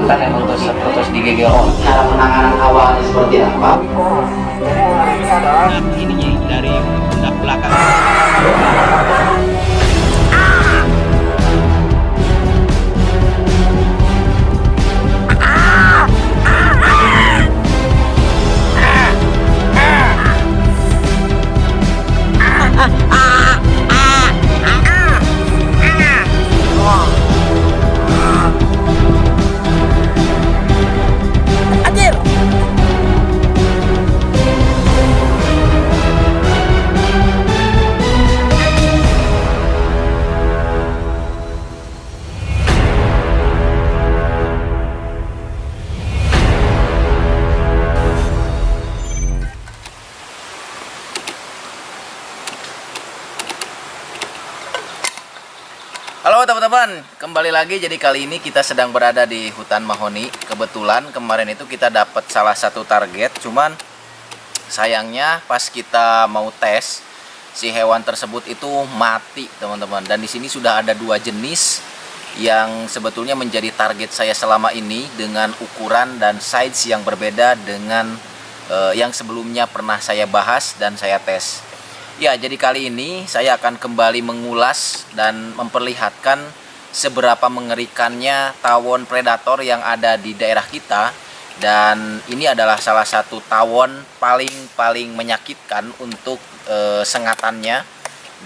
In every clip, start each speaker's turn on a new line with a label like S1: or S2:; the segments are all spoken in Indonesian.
S1: jantan yang putus digigit. Cara penanganan awalnya seperti apa?
S2: Dan ininya dari pundak belakang.
S3: Halo teman-teman, kembali lagi. Jadi kali ini kita sedang berada di hutan mahoni. Kebetulan kemarin itu kita dapat salah satu target, cuman sayangnya pas kita mau tes si hewan tersebut itu mati, teman-teman. Dan di sini sudah ada dua jenis yang sebetulnya menjadi target saya selama ini dengan ukuran dan size yang berbeda dengan yang sebelumnya pernah saya bahas dan saya tes. Ya, jadi kali ini saya akan kembali mengulas dan memperlihatkan seberapa mengerikannya tawon predator yang ada di daerah kita. Dan ini adalah salah satu tawon paling menyakitkan untuk sengatannya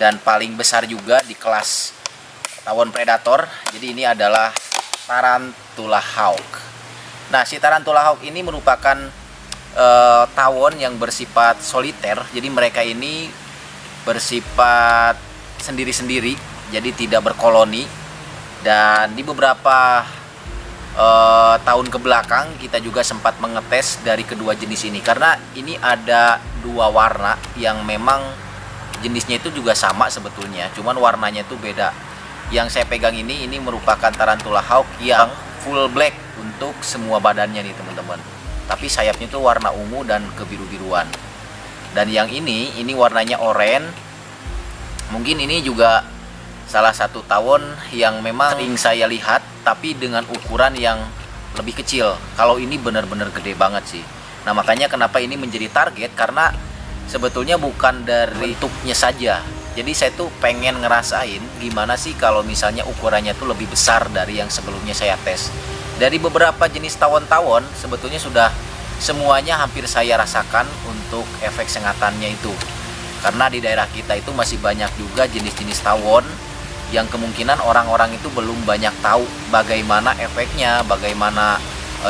S3: dan paling besar juga di kelas tawon predator. Jadi ini adalah tarantula hawk. Nah, si tarantula hawk ini merupakan tawon yang bersifat soliter. Jadi mereka ini bersifat sendiri-sendiri, jadi tidak berkoloni. Dan di beberapa tahun ke belakang kita juga sempat mengetes dari kedua jenis ini, karena ini ada dua warna yang memang jenisnya itu juga sama sebetulnya, cuman warnanya itu beda. Yang saya pegang ini merupakan tarantula hawk yang full black untuk semua badannya nih teman-teman, tapi sayapnya itu warna ungu dan kebiru-biruan. Dan yang ini warnanya oranye. Mungkin ini juga salah satu tawon yang memang sering saya lihat, tapi dengan ukuran yang lebih kecil. Kalau ini benar-benar gede banget sih. Nah, makanya kenapa ini menjadi target, karena sebetulnya bukan dari bentuknya saja. Jadi saya tuh pengen ngerasain gimana sih kalau misalnya ukurannya tuh lebih besar dari yang sebelumnya saya tes. Dari beberapa jenis tawon-tawon sebetulnya sudah semuanya hampir saya rasakan untuk efek sengatannya itu. Karena di daerah kita itu masih banyak juga jenis-jenis tawon yang kemungkinan orang-orang itu belum banyak tahu bagaimana efeknya, bagaimana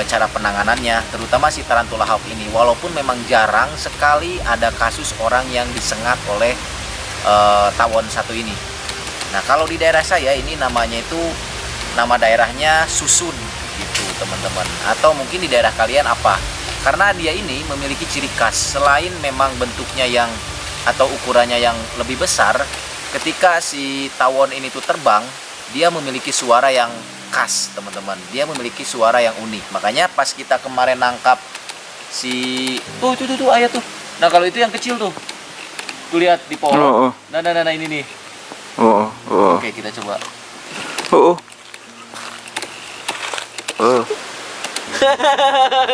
S3: cara penanganannya, terutama si tarantula hawk ini. Walaupun memang jarang sekali ada kasus orang yang disengat oleh tawon satu ini. Nah, kalau di daerah saya ini namanya itu, nama daerahnya susun gitu teman-teman. Atau mungkin di daerah kalian apa? Karena dia ini memiliki ciri khas, selain memang bentuknya yang atau ukurannya yang lebih besar, ketika si tawon ini tuh terbang, dia memiliki suara yang khas teman-teman. Dia memiliki suara yang unik. Makanya pas kita kemarin nangkap si tuh ayah tuh. Nah, kalau itu yang kecil tuh lihat di pohon. Nah ini nih. Oke, kita coba.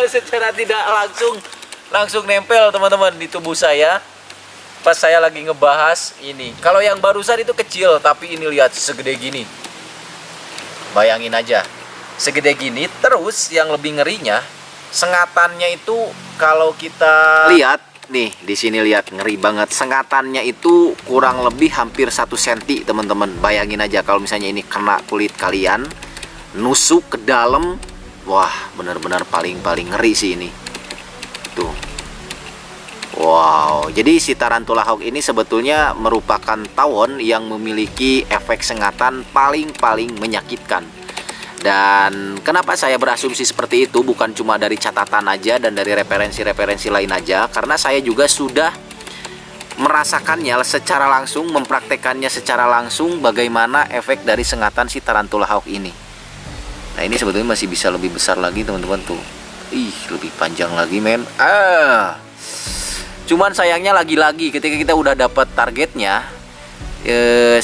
S3: Secara tidak langsung nempel teman-teman di tubuh saya pas saya lagi ngebahas ini. Kalau yang barusan itu kecil, tapi ini lihat segede gini. Bayangin aja, segede gini. Terus yang lebih ngerinya, sengatannya itu kalau kita lihat nih di sini, lihat, ngeri banget. Sengatannya itu kurang lebih hampir 1 cm teman-teman. Bayangin aja kalau misalnya ini kena kulit kalian, nusuk ke dalam, wah benar-benar paling ngeri sih ini. Tuh. Wow, jadi si tarantula hawk ini sebetulnya merupakan tawon yang memiliki efek sengatan paling menyakitkan. Dan kenapa saya berasumsi seperti itu, bukan cuma dari catatan aja dan dari referensi-referensi lain aja, karena saya juga sudah merasakannya secara langsung, mempraktekannya secara langsung bagaimana efek dari sengatan si tarantula hawk ini. Nah, ini sebetulnya masih bisa lebih besar lagi teman-teman tuh. Ih, lebih panjang lagi men. Cuman sayangnya lagi-lagi ketika kita udah dapat targetnya,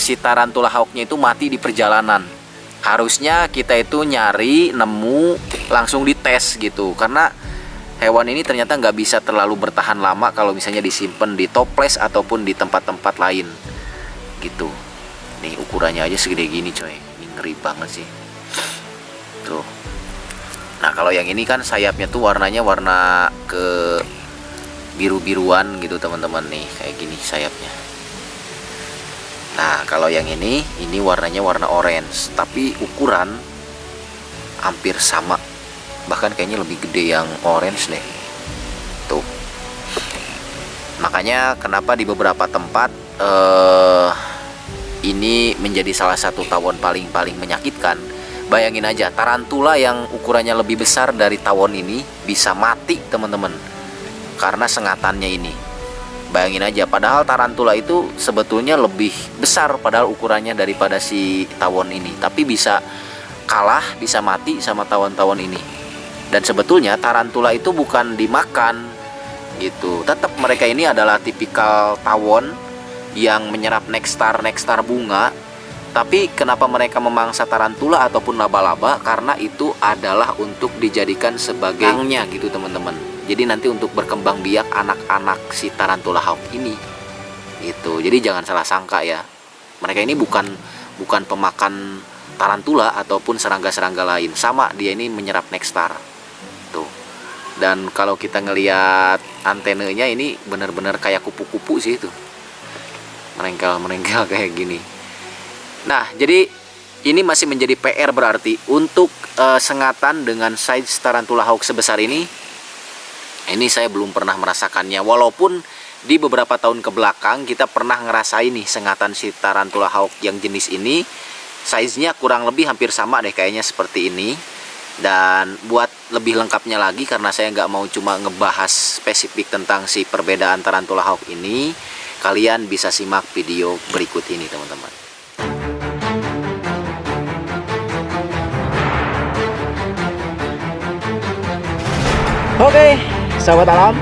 S3: si tarantula hawknya itu mati di perjalanan. Harusnya kita itu nyari, nemu, langsung dites gitu. Karena hewan ini ternyata nggak bisa terlalu bertahan lama kalau misalnya disimpan di toples ataupun di tempat-tempat lain gitu. Nih ukurannya aja segede gini coy. Ini ngeri banget sih. Tuh. Nah kalau yang ini kan sayapnya tuh warnanya warna ke biru-biruan gitu teman-teman nih. Kayak gini sayapnya. Nah kalau yang ini warnanya warna orange, tapi ukuran hampir sama, bahkan kayaknya lebih gede yang orange deh. Tuh. Makanya kenapa di beberapa tempat ini menjadi salah satu tawon paling menyakitkan. Bayangin aja, tarantula yang ukurannya lebih besar dari tawon ini bisa mati teman-teman, karena sengatannya ini. Bayangin aja, padahal tarantula itu sebetulnya lebih besar padahal ukurannya daripada si tawon ini, tapi bisa kalah, bisa mati sama tawon-tawon ini. Dan sebetulnya tarantula itu bukan dimakan gitu. Tetap mereka ini adalah tipikal tawon yang menyerap nektar bunga. Tapi kenapa mereka memangsa tarantula ataupun laba-laba? Karena itu adalah untuk dijadikan sebagai mangnya gitu teman-teman. Jadi nanti untuk berkembang biak anak-anak si tarantula hawk ini gitu. Jadi jangan salah sangka ya, mereka ini bukan pemakan tarantula ataupun serangga-serangga lain. Sama, dia ini menyerap nektar tuh. Dan kalau kita ngelihat antenanya ini benar-benar kayak kupu-kupu sih itu, merengkel kayak gini. Nah jadi ini masih menjadi PR berarti untuk sengatan dengan size tarantula hawk sebesar ini. Ini saya belum pernah merasakannya, walaupun di beberapa tahun ke belakang kita pernah ngerasain nih sengatan si tarantula hawk yang jenis ini. Size-nya kurang lebih hampir sama deh kayaknya seperti ini. Dan buat lebih lengkapnya lagi, karena saya nggak mau cuma ngebahas spesifik tentang si perbedaan tarantula hawk ini, kalian bisa simak video berikut ini teman-teman. Oke, sahabat alam,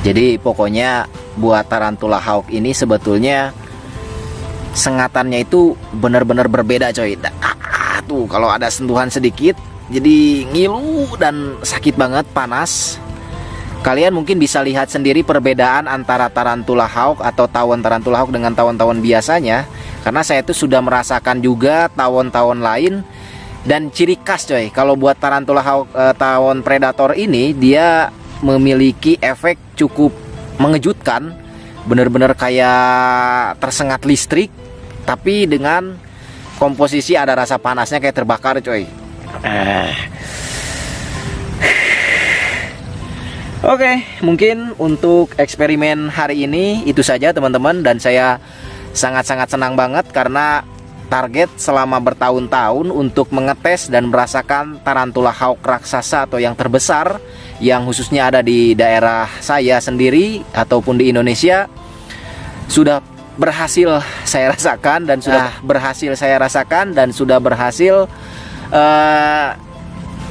S3: jadi pokoknya buat tarantula hawk ini sebetulnya sengatannya itu benar-benar berbeda coy. Tuh kalau ada sentuhan sedikit jadi ngilu dan sakit banget, panas. Kalian mungkin bisa lihat sendiri perbedaan antara tarantula hawk atau tawon tarantula hawk dengan tawon-tawon biasanya. Karena saya tuh sudah merasakan juga tawon-tawon lain. Dan ciri khas coy, kalau buat tarantula hawk, tawon predator ini dia memiliki efek cukup mengejutkan, bener-bener kayak tersengat listrik, tapi dengan komposisi ada rasa panasnya kayak terbakar coy. Oke, mungkin untuk eksperimen hari ini itu saja teman-teman. Dan saya sangat-sangat senang banget karena target selama bertahun-tahun untuk mengetes dan merasakan tarantula hawk raksasa atau yang terbesar, yang khususnya ada di daerah saya sendiri ataupun di Indonesia, sudah berhasil saya rasakan dan sudah berhasil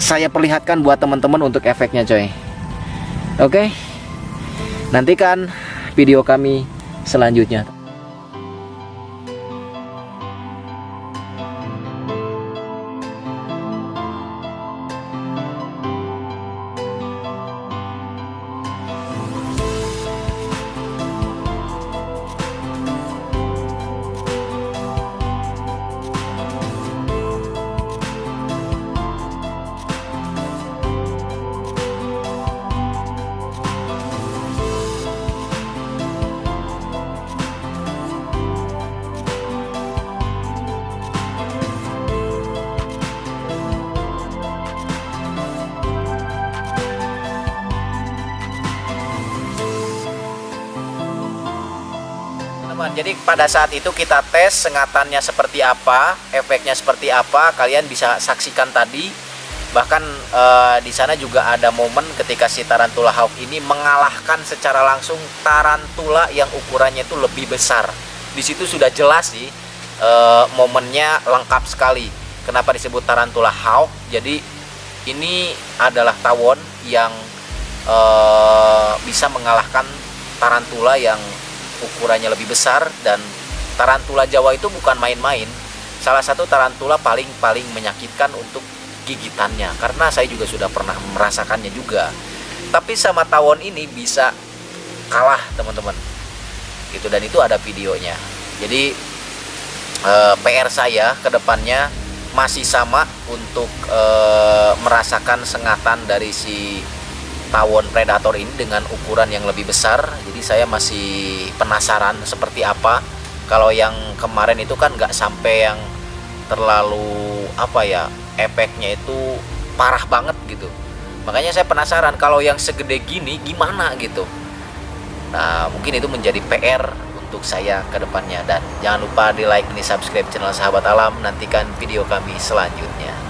S3: saya perlihatkan buat teman-teman untuk efeknya coy. Oke, nantikan video kami selanjutnya. Jadi pada saat itu kita tes sengatannya seperti apa, efeknya seperti apa, kalian bisa saksikan tadi. Bahkan di sana juga ada momen ketika si tarantula hawk ini mengalahkan secara langsung tarantula yang ukurannya itu lebih besar. Di situ sudah jelas sih, momennya lengkap sekali. Kenapa disebut tarantula hawk? Jadi ini adalah tawon yang bisa mengalahkan tarantula yang ukurannya lebih besar. Dan tarantula Jawa itu bukan main-main. Salah satu tarantula paling menyakitkan untuk gigitannya, karena saya juga sudah pernah merasakannya juga. Tapi sama tawon ini bisa kalah teman-teman gitu, dan itu ada videonya. Jadi PR saya ke depannya masih sama untuk merasakan sengatan dari si tawon predator ini dengan ukuran yang lebih besar. Jadi saya masih penasaran seperti apa. Kalau yang kemarin itu kan nggak sampai yang terlalu efeknya itu parah banget gitu. Makanya saya penasaran kalau yang segede gini gimana gitu. Nah, mungkin itu menjadi PR untuk saya ke depannya. Dan jangan lupa di like, di subscribe channel Sahabat Alam. Nantikan video kami selanjutnya.